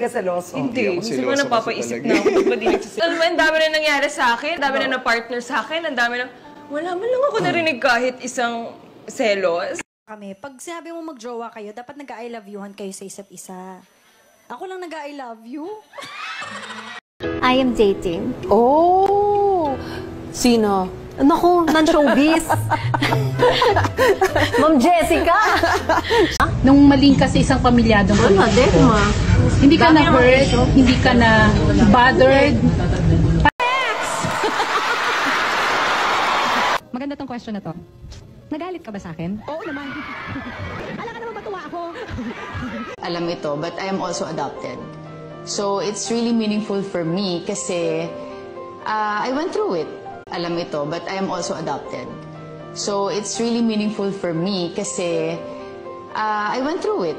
ka seloso? Hindi ako mo seloso napapaisip kasi na ako. Ba't ba di nagsiselos? Alam mo, ang dami na nangyari sa akin, ang dami na na-partner sa akin, ang dami na... Wala man lang ako narinig kahit isang selos. Kami, pag sinabi mo mag-jowa kayo, dapat nag-I love youhan kayo sa isa't isa. Ako lang nag-I love you. I am dating. Oh! Sino? Naku, non-showbiz. Ma'am Jessica. Nung maling ka sa isang pamilyadong politiko, hindi ka na hurt, hindi ka na bothered. Maganda tong question na to. Nagalit ka ba sa akin? Oo naman. Alam ka naman matuwa ako. Alam ito, but I am also adopted. So it's really meaningful for me kasi I went through it. Alam ito, but I am also adopted. So it's really meaningful for me kasi I went through it.